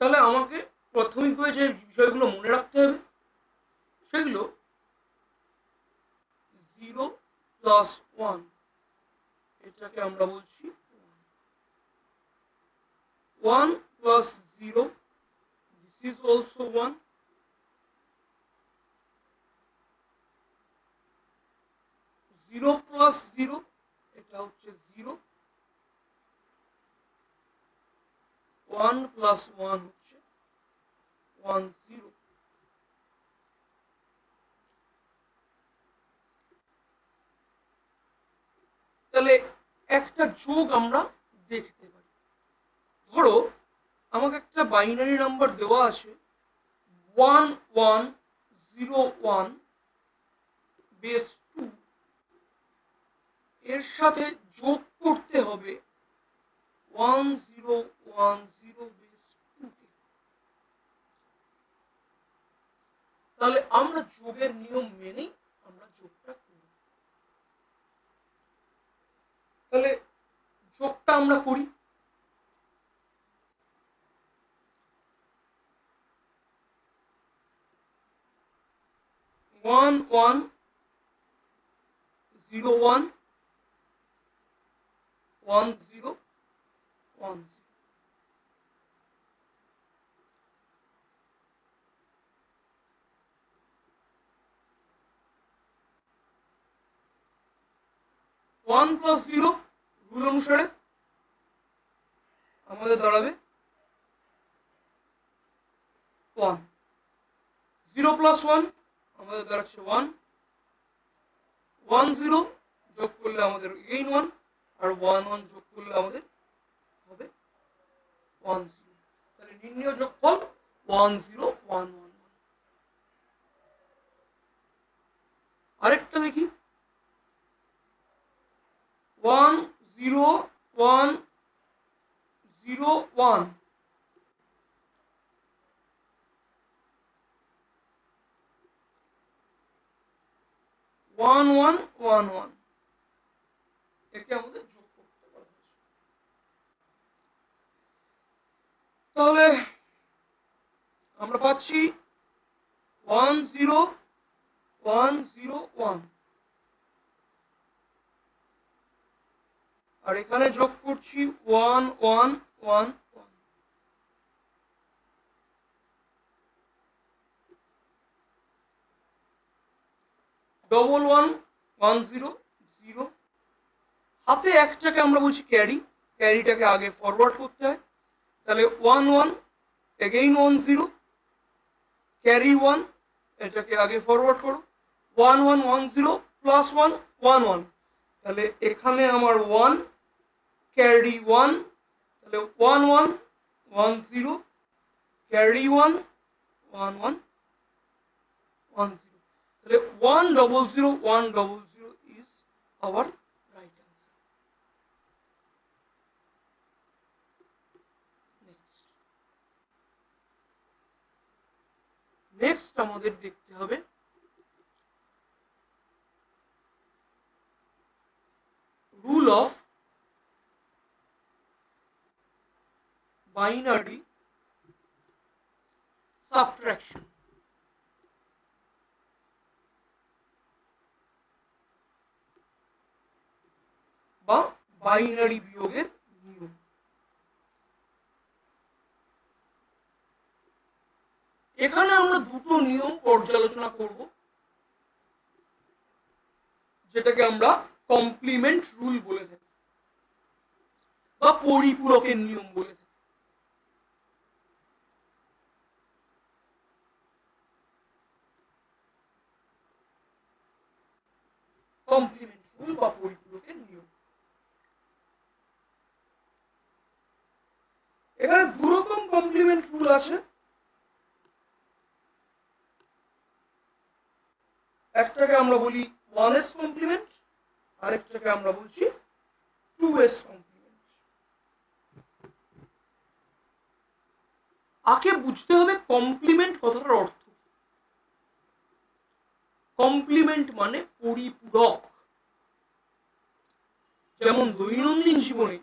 তাহলে আমাকে প্রাথমিকভাবে যে বিষয়গুলো মনে রাখতে হবে সেগুলো 0 প্লাস 1, এটাকে আমরা বলছি 1 plus 0, this is also 1, 0 plus 0, এটা হচ্ছে 0, 1 প্লাস 1 হচ্ছে 1 0। তাহলে একটা যোগ আমরা দেখতে পারি। ধরো আমাকে একটা বাইনারি নাম্বার দেওয়া আছে 1101 বেস 2, এর সাথে যোগ করতে হবে 1010 বেস 2 কে। তাহলে আমরা যোগের নিয়ম মেনেই আমরা যোগটা করব। আমরা করি। 1 1 0 1 1 0 1 0। ওয়ান প্লাস জিরো রুল অনুসারে আমাদের দাঁড়াবে 1। 0 প্লাস 1 আমাদের দাঁড়াচ্ছে 1। 1 0 যোগ করলে আমাদের এগেইন 1, আর 1 1 যোগ করলে আমাদের হবে 1 0। তাহলে নির্ণয় যোগফল 1 0 1 1 1। আরেকটা দেখি 1 0 1 0 1। 1 1 1 1 একে আমাদের যোগ করতে বলা হয়েছে। তাহলে আমরা পাচ্ছি 1 0 1 0 1, আর এখানে যোগ করছি 1 1 1 1। ডবল 1 1 0 0। হাতে একটাকে আমরা বলছি ক্যারি, ক্যারিটাকে আগে ফরওয়ার্ড করতে হয়। তাহলে 1 1 এগেইন 1 0, ক্যারি 1, এটাকে আগে ফরওয়ার্ড করো। 1 1 1 0 প্লাস 1 1 1। তাহলে এখানে আমার 1 ক্যারি 1, তাহলে 1 1 1 0 ক্যারি 1 1 1 1 0। তাহলে 1 0 0 1 0 0 is our right answer. Next আমাদের দেখতে হবে রুল অফ বাইনারি সাবট্রাকশন বা বাইনারি বিয়োগের নিয়ম। এখানে আমরা দুটো নিয়ম পর্যালোচনা করব, যেটাকে আমরা কমপ্লিমেন্ট রুল বলে থাকি বা পরিপূরকের নিয়ম বলে থাকি। কমপ্লিমেন্ট রুল বা পরিপূরকের নিয়ম। এখানে দু রকম কমপ্লিমেন্ট রুল আছে। একটাকে আমরা বলি 1s কমপ্লিমেন্ট, আরেকটাকে আমরা বলছি 2s কমপ্লিমেন্ট। আগে বুঝতে হবে কমপ্লিমেন্ট কথাটার অর্থ। কমপ্লিমেন্ট মানে পরিপূরক। যেমন দৈনন্দিন জীবনে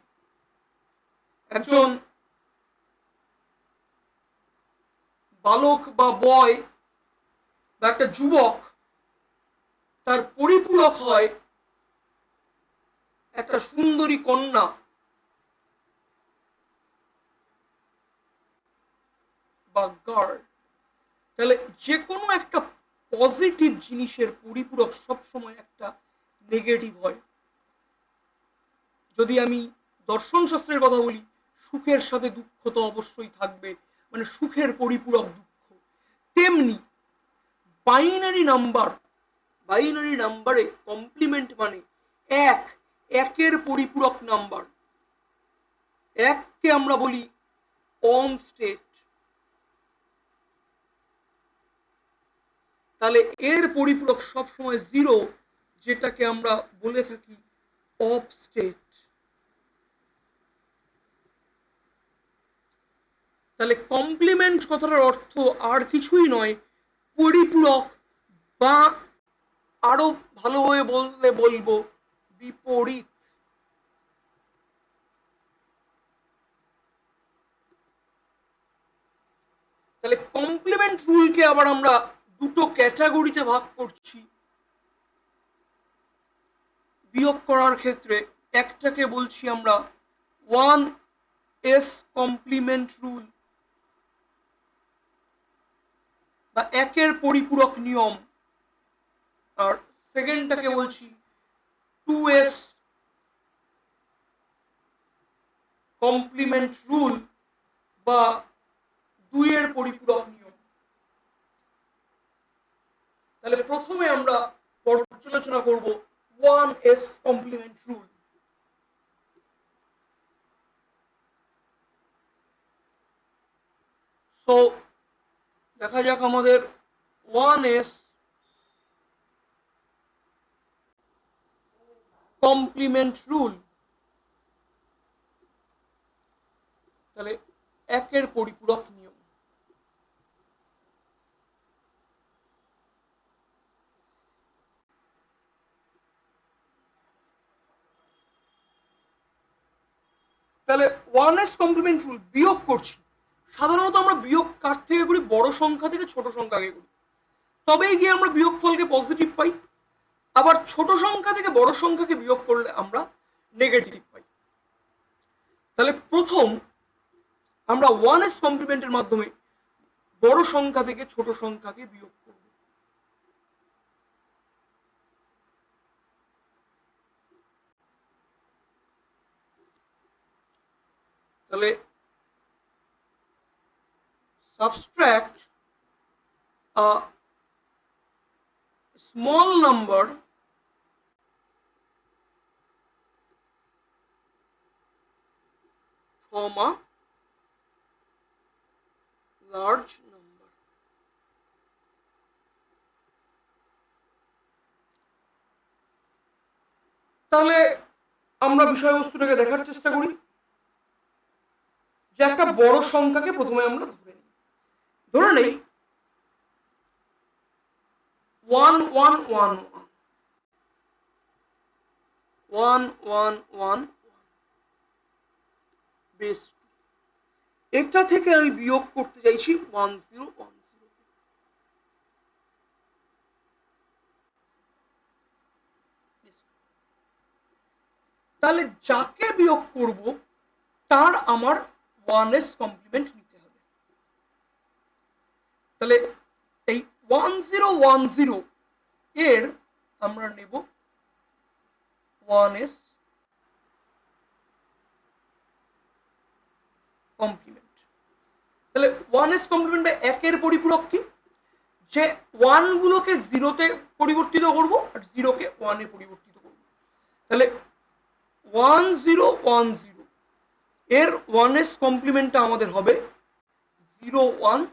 একজন বালক বা বয় বা একটা যুবক, তার পরিপূরক হয় একটা সুন্দরী কন্যা বা গার্ল। তাহলে যে কোনো একটা পজিটিভ জিনিসের পরিপূরক সবসময় একটা নেগেটিভ হয়। যদি আমি দর্শন শাস্ত্রের কথা বলি, সুখের সাথে দুঃখ তো অবশ্যই থাকবে, মানে সুখের পরিপূরক দুঃখ। তেমনি বাইনারি নাম্বারে কমপ্লিমেন্ট মানে এক, একের পরিপূরক নাম্বার। এককে আমরা বলি অন স্টেট, তাহলে এর পরিপূরক সবসময় জিরো, যেটাকে আমরা বলে থাকি অফ স্টেট। তাহলে কমপ্লিমেন্ট কথাটার অর্থ আর কিছুই নয়, পরিপূরক, বা আরো ভালোভাবে বললে বলবো বিপরীত। তাহলে কমপ্লিমেন্ট রুলকে আবার আমরা দুটো ক্যাটাগরিতে ভাগ করছি। বিয়োগ করার ক্ষেত্রে একটাকে বলছি আমরা 1s কমপ্লিমেন্ট রুল বা একের পরিপূরক নিয়ম, আর সেকেন্ডটাকে বলছি 2s কমপ্লিমেন্ট রুল বা দুইয়ের পরিপূরক নিয়ম। তাহলে প্রথমে আমরা পর্যালোচনা করব 1s কমপ্লিমেন্ট রুল। সো দেখা যাক আমাদের 1s কমপ্লিমেন্ট রুল। তাহলে একের পরিপূরক নিয়ম। তাহলে 1s কমপ্লিমেন্ট রুল বিয়োগ করছি। সাধারণত আমরা বিয়োগ কার থেকে করি? বড় সংখ্যা থেকে ছোট সংখ্যাকে করি, তবেই গিয়ে আমরা বিয়োগফলকে পজিটিভ পাই। আবার ছোট সংখ্যা থেকে বড় সংখ্যাকে বিয়োগ করলে আমরা নেগেটিভ পাই। তাহলে প্রথম আমরা 1s কমপ্লিমেন্টের মাধ্যমে বড় সংখ্যা থেকে ছোট সংখ্যাকে বিয়োগ করব। তাহলে subtract a small number from a large number. তাহলে আমরা বিষয়বস্তুটাকে দেখার চেষ্টা করি যে একটা বড় সংখ্যাকে প্রথমে আমরা ধরে নেই 1111 বেস। এটা থেকে আমি বিয়োগ করতে চাইছি 1010। তাহলে যাকে বিয়োগ করব তার আমার 1s কমপ্লিমেন্ট নিতে হবে। তাহলে এই 1010 এর আমরা নেব 1s কমপ্লিমেন্ট। তাহলে 1s কমপ্লিমেন্ট বা একের পরিপূরক কি? যে 1 গুলোকে 0-তে পরিবর্তিত করব আর 0-কে 1-এ পরিবর্তিত করব। তাহলে 1010 এর 1s কমপ্লিমেন্টটা আমাদের হবে 0101।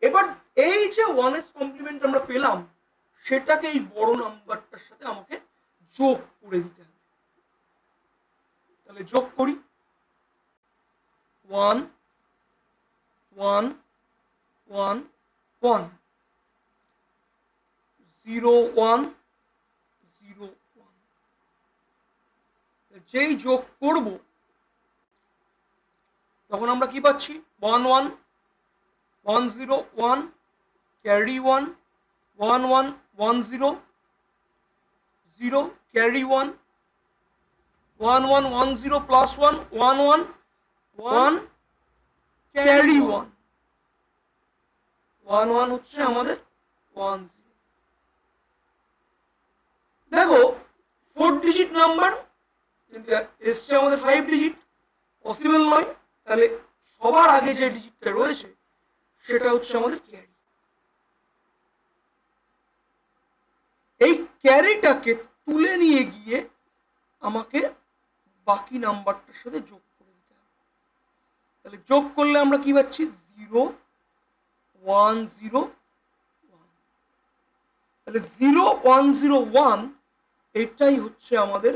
এবার এই যে 1s কমপ্লিমেন্ট আমরা পেলাম সেটাকে এই বড় নাম্বারটার সাথে আমাকে যোগ করে দিতে হবে। তাহলে যোগ করি 1 1 1 1 0 1 0 1। যেই যোগ করব তখন আমরা কি পাচ্ছি? 1 1 1 0 1 carry 1 1 1 1 0 0 carry 1 1 1 1 0 plus 1 1 1 1 carry 1 1 1 হচ্ছে আমাদের 1 0। দেখো 4 ডিজিট নাম্বার কিন্তু এসছে আমাদের 5 ডিজিট, পসিবল নয়। তাহলে সবার আগে যে ডিজিটটা রয়েছে সেটা হচ্ছে আমাদের ক্যারি। এই ক্যারিটাকে তুলে নিয়ে গিয়ে আমাকে বাকি নাম্বারটার সাথে যোগ করে দিতে হবে। তাহলে যোগ করলে আমরা কি পাচ্ছি? 0 1 0 1। তাহলে 0 1 0 1 এটাই হচ্ছে আমাদের।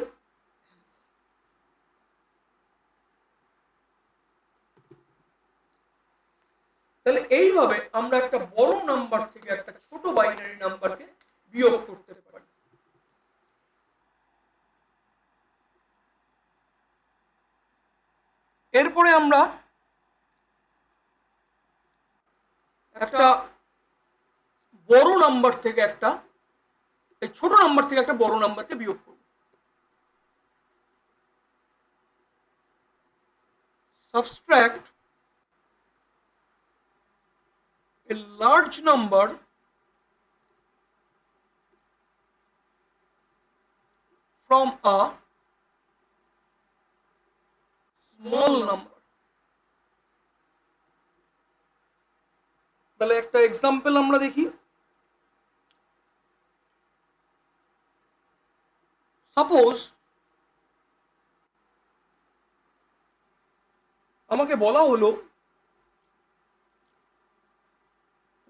তাহলে এইভাবে আমরা একটা বড় নাম্বার থেকে একটা ছোট বাইনারি নাম্বারকে বিয়োগ করতে পারি। একটা বড় নাম্বার থেকে একটা এই ছোট নাম্বার থেকে একটা বড় নাম্বারকে বিয়োগ করব। Subtract a large number from a small number. তাহলে একটা এক্সাম্পল আমরা দেখি। সাপোজ আমাকে বলা হলো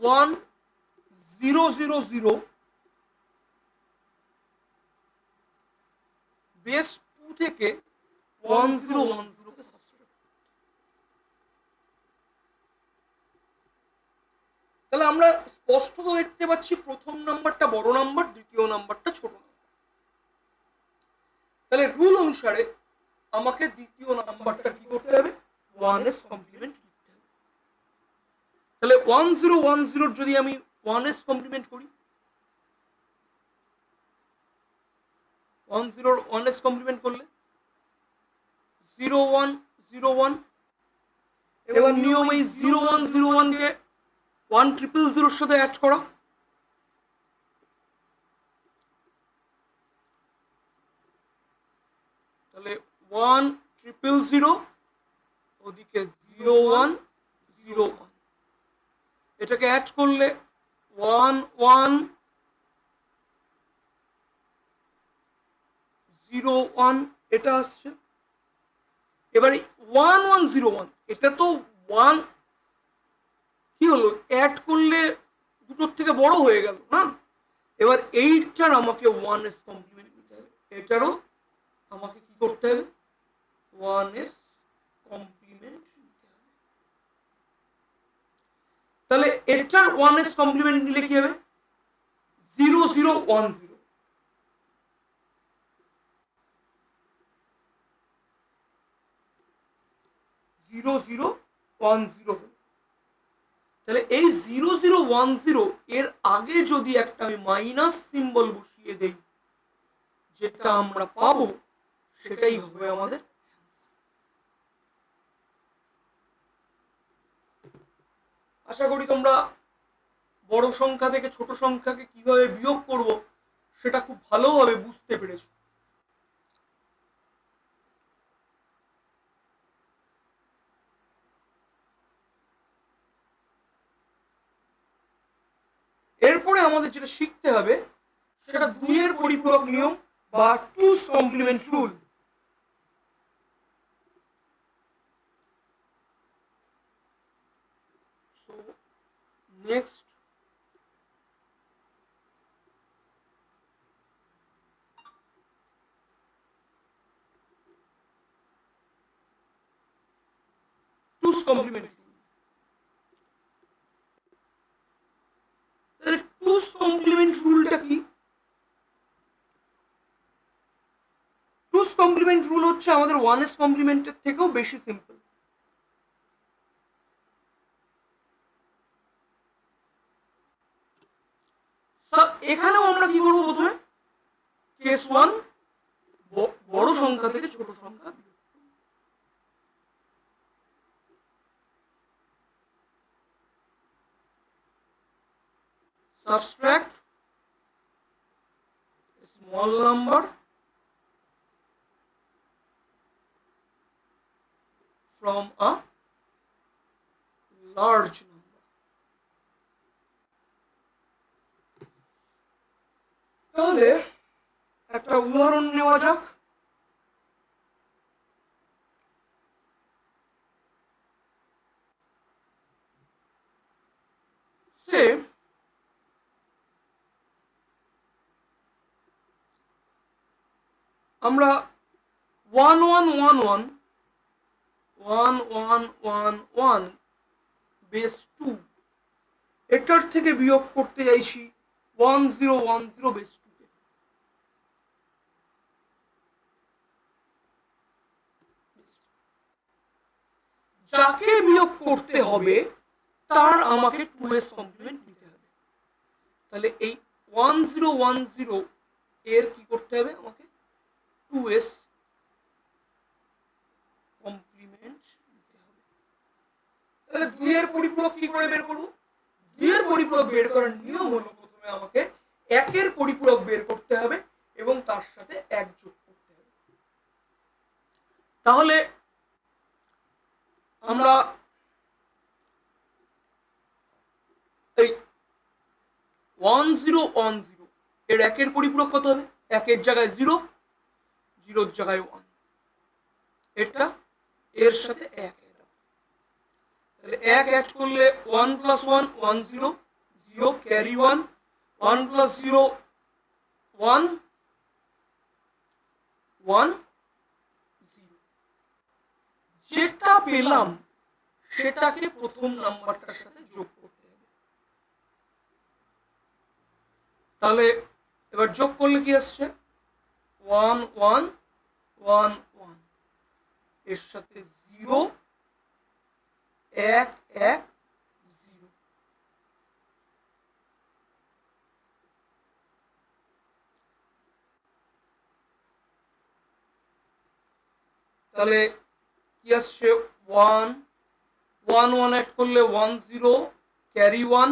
1000 বেস 2 থেকে 1010 কে সাবট্রাক্ট। তাহলে আমরা স্পষ্টত দেখতে পাচ্ছি প্রথম নাম্বারটা বড় নাম্বার, দ্বিতীয় নাম্বারটা ছোট নাম্বার। তাহলে রুল অনুসারে আমাকে দ্বিতীয় নাম্বারটা কি করতে হবে? 1s কমপ্লিমেন্ট লিখতে হবে। তাহলে 1010 যদি আমি 1s কমপ্লিমেন্ট করি, 1s কমপ্লিমেন্ট করলে 0101। এবার নিয়ম এই 0101 কে 1000 সাথে অ্যাড করা। তাহলে 1000 ওদিকে 0101, এটাকে অ্যাড করলে 1101 এটা আসছে। এবারে 1101 এটা তো 1 কি হলো, অ্যাড করলে দুটোর থেকে বড় হয়ে গেল না। এবার এইটার আমাকে 1s কমপ্লিমেন্ট নিতে হবে, এটারও আমাকে কি করতে হবে? 1s কমপ্লিমেন্ট নিতে হবে। তাহলে এটার 1s কমপ্লিমেন্ট নিলে কি হবে? 0010 0010। তাহলে এই 0010 এর আগে যদি একটা আমি মাইনাস সিম্বল বসিয়ে দেই, যেটা আমরা পাবো সেটাই হবে আমাদের। আশা করি তোমরা বড় সংখ্যা থেকে ছোট সংখ্যাকে কিভাবে বিয়োগ করব সেটা খুব ভালোভাবে বুঝতে পেরেছো। এরপরে আমাদের যেটা শিখতে হবে সেটা 2 এর পরিপূরক নিয়ম বা 2's complement rule. So next two's complement rule. তাহলে টুস কমপ্লিমেন্ট রুলটা কি? টুস কমপ্লিমেন্ট রুল হচ্ছে আমাদের 1s কমপ্লিমেন্টের থেকেও বেশি সিম্পল। এখানেও আমরা কি করবো? প্রথমে কেস 1 বড় সংখ্যা থেকে ছোট সংখ্যা বিয়োগ। Subtract a small number from a large number. তাহলে একটা উদাহরণ নেওয়া যাক। সে আমরা 1111 বেস 2 এটার থেকে বিয়োগ করতে চাইছি 1010 বেস 2 কে। যাকে বিয়োগ করতে হবে তার আমাকে 2s কমপ্লিমেন্ট নিতে হবে। তাহলে এই 1010 এর কি করতে হবে আমাকে 2s কমপ্লিমেন্ট নিতে হবে। তাহলে 2 এর পরিপূরক কি করে বের করব? 2 এর পরিপূরক বের করার নিয়ম হলো প্রথমে আমাকে 1 এর পরিপূরক বের করতে হবে এবং তার সাথে 1 যোগ করতে হবে। তাহলে আমরা এই 1010 এর 1 এর পরিপূরক কত হবে? 1 এর জায়গায় 0, 0 এর জায়গায় 1, এটা এর সাথে 1 তাহলে 1 অ্যাড করলে 1 + 1 1 0 0 ক্যারি 1 1 + 0 1 1 0 যেটা পেলাম সেটাকে প্রথম নাম্বারটার সাথে যোগ করতে হবে। তাহলে এবার যোগ করলে কি আসছে 1 1 1 1 এর সাথে 0 1 1 0। তাহলে কি আসছে 1 1 1 অ্যাড করলে 1 0 ক্যারি 1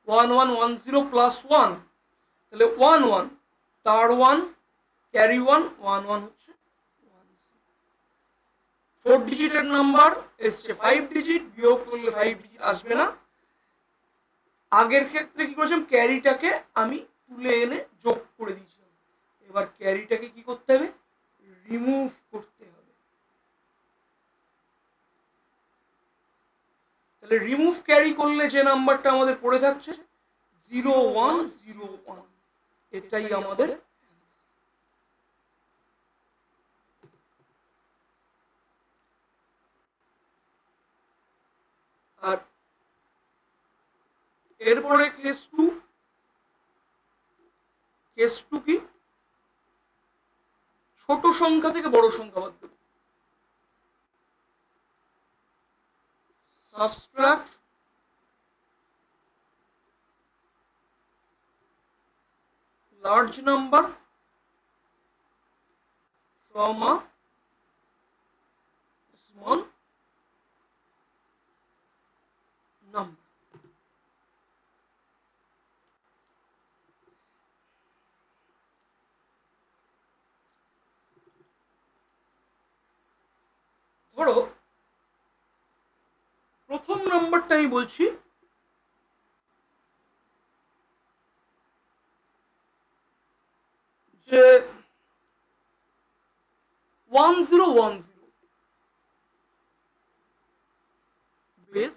1 1 1 0 প্লাস 1 তাহলে 1 1 তার 1 ক্যারি 1 1 1 হচ্ছে 4 ডিজিটের নাম্বার এসছে 5 ডিজিট, বিয়োগ করলে 5 ডিজিট আসবে না। আগের ক্ষেত্রে কি করেছিলাম ক্যারিটাকে আমি তুলে এনে যোগ করে দিয়েছিলাম, এবার ক্যারিটাকে কি করতে হবে রিমুভ করতে হবে। তাহলে রিমুভ ক্যারি করলে যে নাম্বারটা আমাদের পড়ে থাকছে 0101, এটাই আমাদের আর এরপরে কেস 2 কি ছোট সংখ্যা থেকে বড় সংখ্যা বাদ দেব। Subtract large number from a small number। ধরো প্রথম নাম্বারটা আমি বলছি যে 1010 বেস,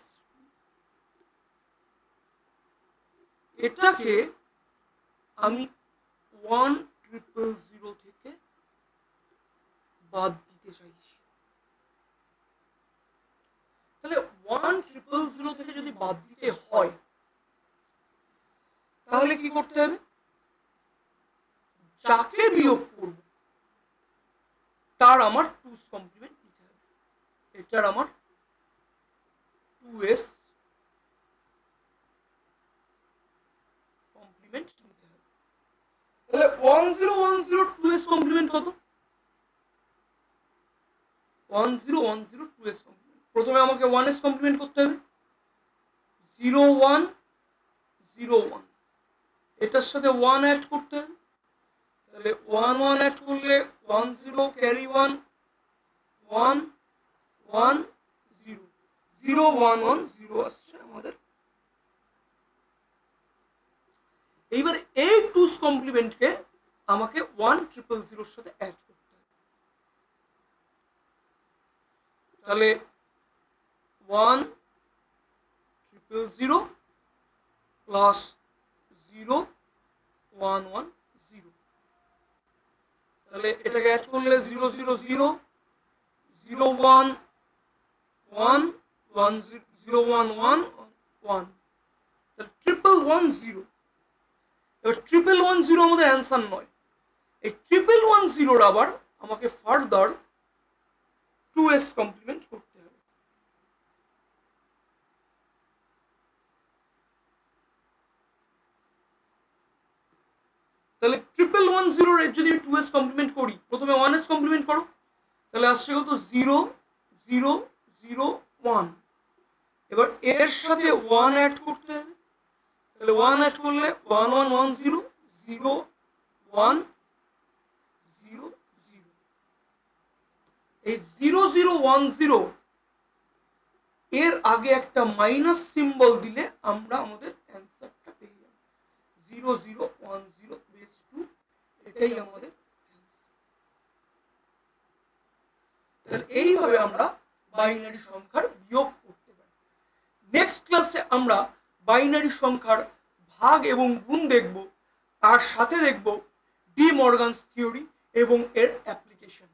এটাকে আমি 1000 থেকে বাদ দিতে চাইছি। তাহলে 1000 থেকে যদি বাদ দিতে হয় তাহলে কি করতে হবে যাকে বিয়োগ করব তার আমার 2s কমপ্লিমেন্ট নিতে হবে, এটার আমার 2s কমপ্লিমেন্ট নিতে হবে। তাহলে 1010 2s কমপ্লিমেন্ট কত 1010 2s কমপ্লিমেন্ট, প্রথমে আমাকে 1s কমপ্লিমেন্ট করতে হবে 0101, এটার সাথে 1 অ্যাড করতে হবে, তাহলে 1 1 অ্যাড করলে 1 0 ক্যারি 1 1 1 0 0 1 1 0 আসছে আমাদের। এইবার এই 2s কমপ্লিমেন্টকে আমাকে 1000 এর সাথে অ্যাড করতে হবে। তাহলে 1000 প্লাস 0 1 1 0, তাহলে এটাকে অ্যাড করলে 0 0 0 0 1 1 1 0 1 1 1, তাহলে 1110। এবার 1110 আমাদের অ্যান্সার নয়, এই 1110 আবার আমাকে ফার্দার 2s কমপ্লিমেন্ট করতে হবে। তাহলে 1110 এর যদি আমি 2s কমপ্লিমেন্ট করি, প্রথমে 1s কমপ্লিমেন্ট করো, তাহলে আসছে কত 0 0 0 1। এবার এর সাথে 1 অ্যাড করতে হবে, তাহলে 1 অ্যাড করলে 1 1 1 0 0 1 0 0। এই 0 0 1 0 এর আগে একটা মাইনাস সিম্বল দিলে আমরা আমাদের অ্যান্সারটা পেয়ে যাব। 0 0 1 0 বেস 2, এটাই আমাদের অ্যান্সার। এইভাবে আমরা বাইনারি সংখ্যার বিয়োগ করতে পারি। নেক্সট ক্লাসে আমরা বাইনারি সংখ্যার ভাগ এবং গুণ দেখব, তার সাথে দেখব ডি মর্গানস থিওরি এবং এর অ্যাপ্লিকেশন।